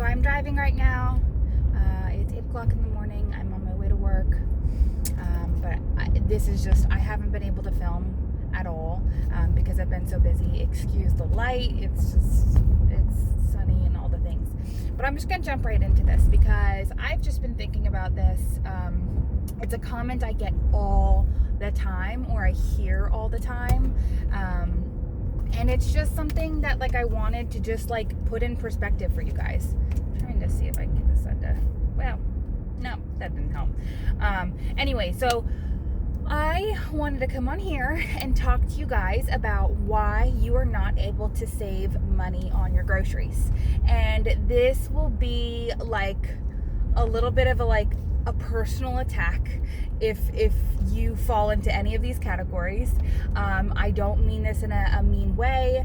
So I'm driving right now. It's 8 o'clock in the morning. I'm on my way to work. I haven't been able to film at all because I've been so busy. Excuse the light. It's sunny and all the things. But I'm just going to jump right into this because I've just been thinking about this. It's a comment I get all the time, or I hear all the time. And it's just something that I wanted to just put in perspective for you guys. I'm trying to see if I can get this under. Well, no, that didn't help. Anyway, so I wanted to come on here and talk to you guys about why you are not able to save money on your groceries. And this will be a little bit of a personal attack if you fall into any of these categories. I don't mean this in a mean way.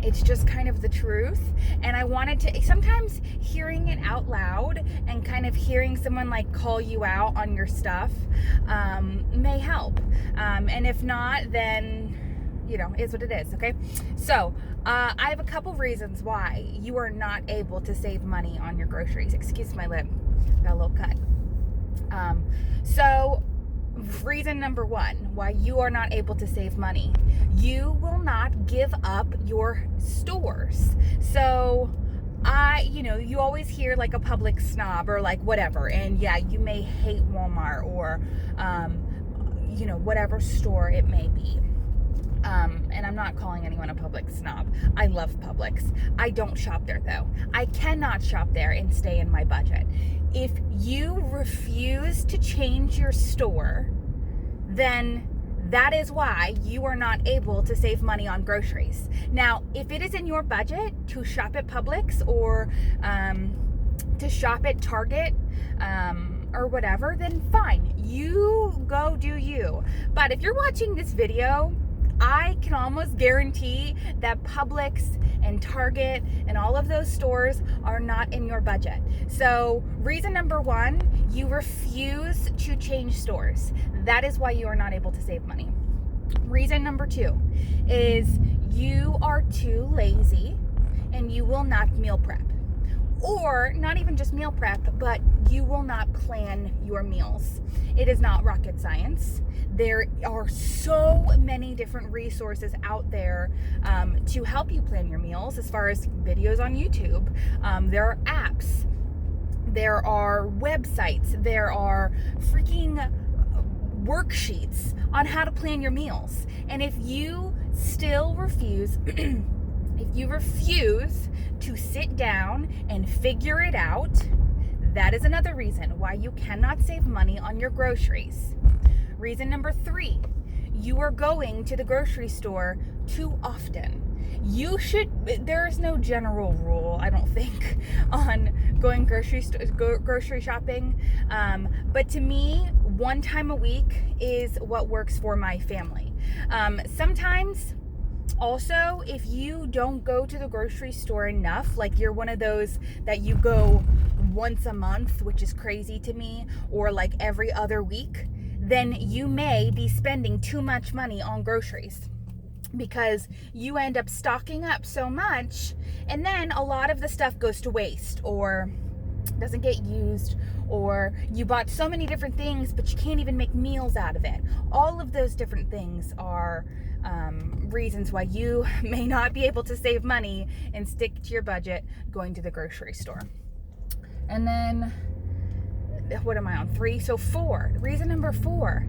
It's just kind of the truth. And I wanted to, sometimes hearing it out loud and kind of hearing someone call you out on your stuff may help. And if not, then is what it is. Okay. So I have a couple reasons why you are not able to save money on your groceries. Excuse my lip. Got a little cut. So reason number one why you are not able to save money: you will not give up your stores. So you always hear a Publix snob or whatever, and yeah, you may hate Walmart or whatever store it may be. And I'm not calling anyone a Publix snob. I love Publix. I don't shop there though. I cannot shop there and stay in my budget. If you refuse to change your store, then that is why you are not able to save money on groceries. Now, if it is in your budget to shop at Publix or to shop at Target, or whatever, then fine. You go do you. But if you're watching this video, I can almost guarantee that Publix and Target and all of those stores are not in your budget. So reason number one, you refuse to change stores. That is why you are not able to save money. Reason number two is you are too lazy and you will not meal prep. Or not even just meal prep, but you will not plan your meals. It is not rocket science. There are so many different resources out there to help you plan your meals, as far as videos on YouTube. There are apps. There are websites. There are freaking worksheets on how to plan your meals. And if you still refuse, if you refuse to sit down and figure it out, that is another reason why you cannot save money on your groceries. Reason number three, you are going to the grocery store too often. There is no general rule, I don't think, on going grocery shopping. But to me, one time a week is what works for my family. Sometimes, also, if you don't go to the grocery store enough, you're one of those that you go once a month, which is crazy to me, or every other week, then you may be spending too much money on groceries because you end up stocking up so much, and then a lot of the stuff goes to waste or doesn't get used, or you bought so many different things but you can't even make meals out of it. All of those different things are reasons why you may not be able to save money and stick to your budget going to the grocery store. And then what am I on? 3. So 4. Reason number 4.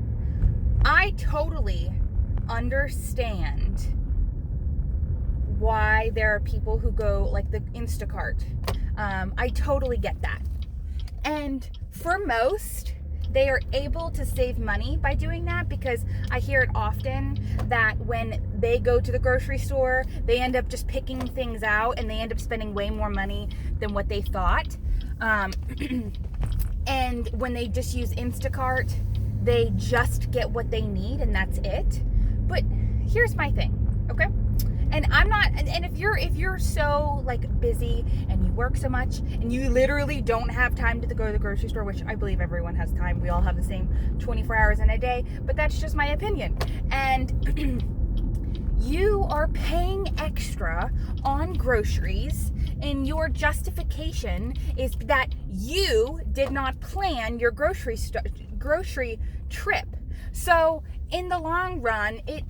I totally understand why there are people who go the Instacart. I totally get that. And for most, they are able to save money by doing that, because I hear it often that when they go to the grocery store, they end up just picking things out and they end up spending way more money than what they thought. And when they just use Instacart, they just get what they need and that's it. But here's my thing, okay? And I'm not, and if you're so busy and you work so much and you literally don't have time to go to the grocery store, which I believe everyone has time. We all have the same 24 hours in a day, but that's just my opinion. And you are paying extra on groceries and your justification is that you did not plan your grocery trip. So in the long run, it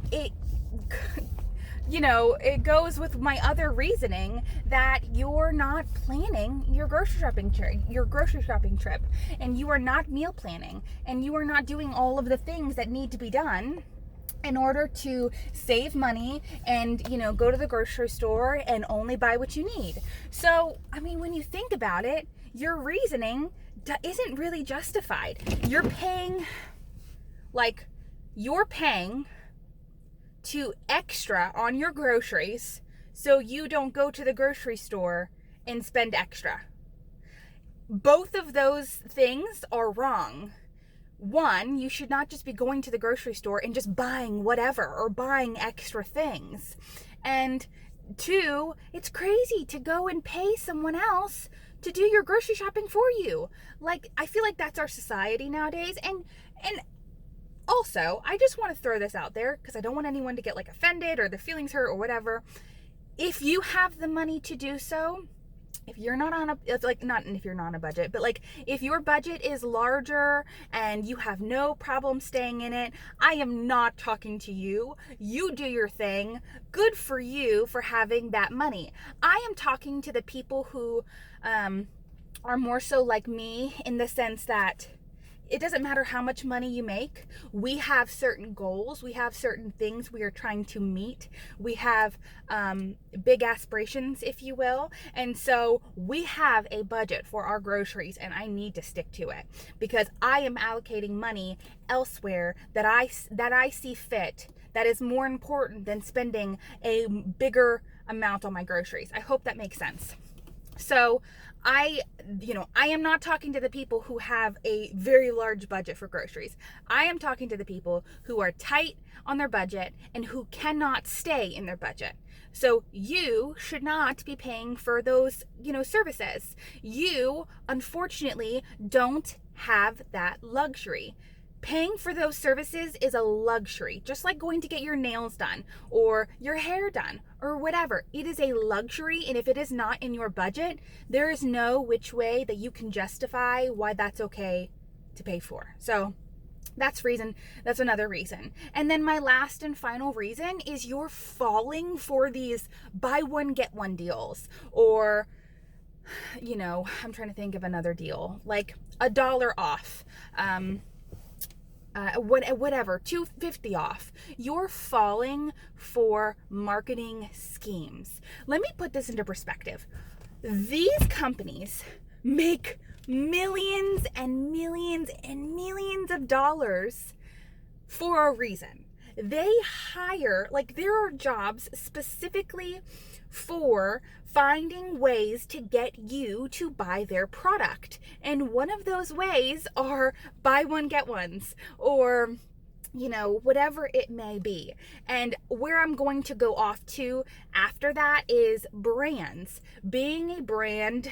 it goes with my other reasoning that you're not planning your grocery shopping trip, and you are not meal planning, and you are not doing all of the things that need to be done in order to save money and, go to the grocery store and only buy what you need. So, I mean, when you think about it, your reasoning isn't really justified. You're paying to extra on your groceries so you don't go to the grocery store and spend extra. Both of those things are wrong. One, you should not just be going to the grocery store and just buying whatever or buying extra things. And two, it's crazy to go and pay someone else to do your grocery shopping for you. I feel like that's our society nowadays. And also, I just want to throw this out there because I don't want anyone to get offended or their feelings hurt or whatever. If you have the money to do so, if you're not on a, not if you're not on a budget, but if your budget is larger and you have no problem staying in it, I am not talking to you. You do your thing. Good for you for having that money. I am talking to the people who are more so like me, in the sense that it doesn't matter how much money you make. We have certain goals. We have certain things we are trying to meet. We have big aspirations, if you will. And so we have a budget for our groceries, and I need to stick to it because I am allocating money elsewhere that I see fit, that is more important than spending a bigger amount on my groceries. I hope that makes sense. So I am not talking to the people who have a very large budget for groceries. I am talking to the people who are tight on their budget and who cannot stay in their budget. So you should not be paying for those, services. You, unfortunately, don't have that luxury. Paying for those services is a luxury, just like going to get your nails done or your hair done or whatever. It is a luxury, and if it is not in your budget, there is no which way that you can justify why that's okay to pay for. So that's another reason. And then my last and final reason is you're falling for these buy one, get one deals, or I'm trying to think of another deal, like $1 off. Whatever, $2.50 off. You're falling for marketing schemes. Let me put this into perspective. These companies make millions and millions and millions of dollars for a reason. They hire, there are jobs specifically for finding ways to get you to buy their product. And one of those ways are buy one, get ones, or whatever it may be. And where I'm going to go off to after that is brands. Being a brand,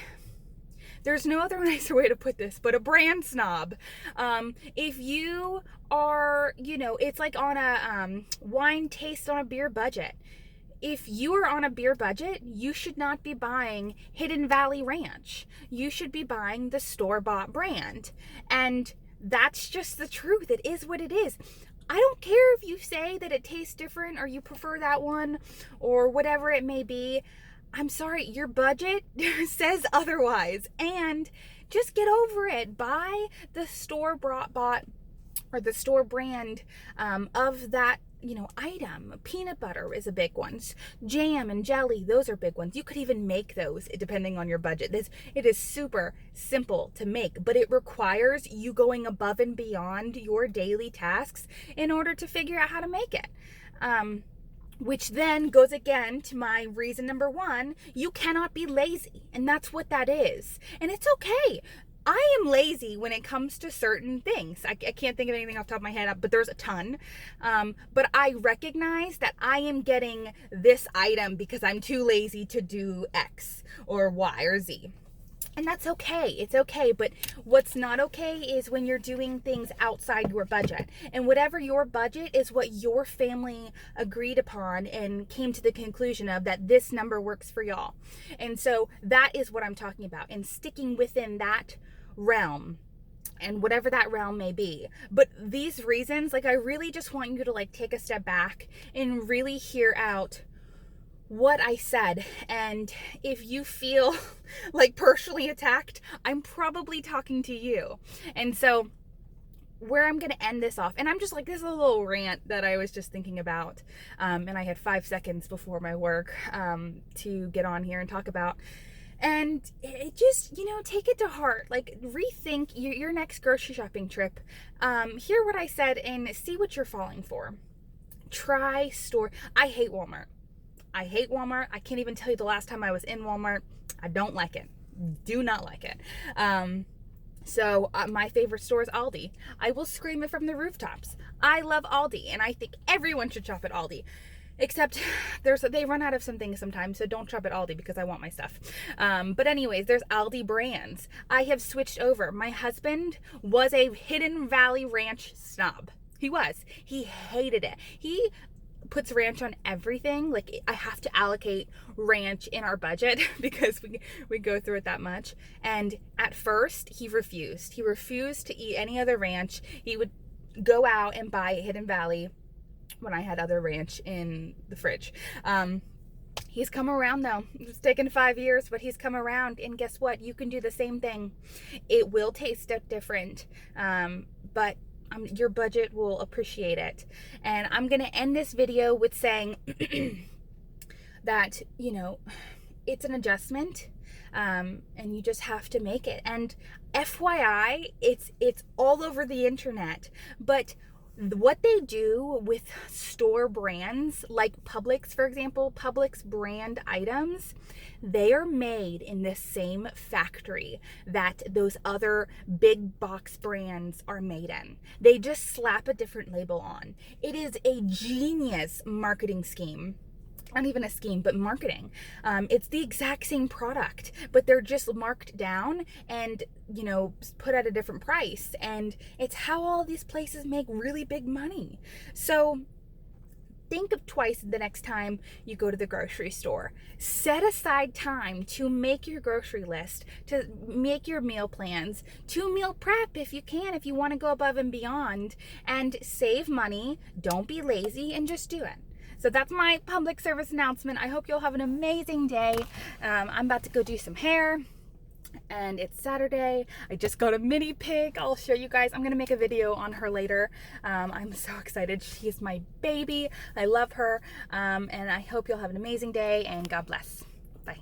there's no other nicer way to put this, but a brand snob. If you are, it's like on a wine taste on a beer budget. If you are on a beer budget, you should not be buying Hidden Valley Ranch. You should be buying the store-bought brand. And that's just the truth. It is what it is. I don't care if you say that it tastes different or you prefer that one or whatever it may be. I'm sorry, your budget says otherwise. And just get over it. Buy the store-bought or the store brand of that item. Peanut butter is a big one. Jam and jelly, those are big ones. You could even make those depending on your budget. It is super simple to make, but it requires you going above and beyond your daily tasks in order to figure out how to make it. Which then goes again to my reason number one, you cannot be lazy. And that's what that is. And it's okay. I am lazy when it comes to certain things. I can't think of anything off the top of my head, but there's a ton. But I recognize that I am getting this item because I'm too lazy to do X or Y or Z. And that's okay. It's okay. But what's not okay is when you're doing things outside your budget. And whatever your budget is, what your family agreed upon and came to the conclusion of, that this number works for y'all. And so that is what I'm talking about. And sticking within that realm, and whatever that realm may be. But these reasons, like, I really just want you to like take a step back and really hear out what I said. And if you feel like personally attacked, I'm probably talking to you. And so where I'm going to end this off, and I'm just like, this is a little rant that I was just thinking about, and I had 5 seconds before my work to get on here and talk about. And it just, take it to heart. Like, rethink your next grocery shopping trip. Hear what I said and see what you're falling for. Try store. I hate Walmart. I can't even tell you the last time I was in Walmart. I don't like it. Do not like it. So my favorite store is Aldi. I will scream it from the rooftops. I love Aldi, and I think everyone should shop at Aldi. Except they run out of some things sometimes, so don't shop at Aldi because I want my stuff. But anyways, there's Aldi brands. I have switched over. My husband was a Hidden Valley Ranch snob. He was. He hated it. He puts ranch on everything. Like, I have to allocate ranch in our budget because we go through it that much. And at first, he refused. He refused to eat any other ranch. He would go out and buy Hidden Valley when I had other ranch in the fridge. He's come around though. It's taken 5 years, but he's come around. And guess what? You can do the same thing. It will taste different, but your budget will appreciate it. And I'm going to end this video with saying that, it's an adjustment, and you just have to make it. And FYI, it's all over the internet, but what they do with store brands like Publix, for example, Publix brand items, they are made in the same factory that those other big box brands are made in. They just slap a different label on. It is a genius marketing scheme. Not even a scheme, but marketing. It's the exact same product, but they're just marked down and, put at a different price. And it's how all these places make really big money. So think of twice the next time you go to the grocery store. Set aside time to make your grocery list, to make your meal plans, to meal prep if you can, if you want to go above and beyond, and save money. Don't be lazy and just do it. So that's my public service announcement. I hope you'll have an amazing day. I'm about to go do some hair, and it's Saturday. I just got a mini pig. I'll show you guys. I'm going to make a video on her later. I'm so excited. She's my baby. I love her. And I hope you'll have an amazing day, and God bless. Bye.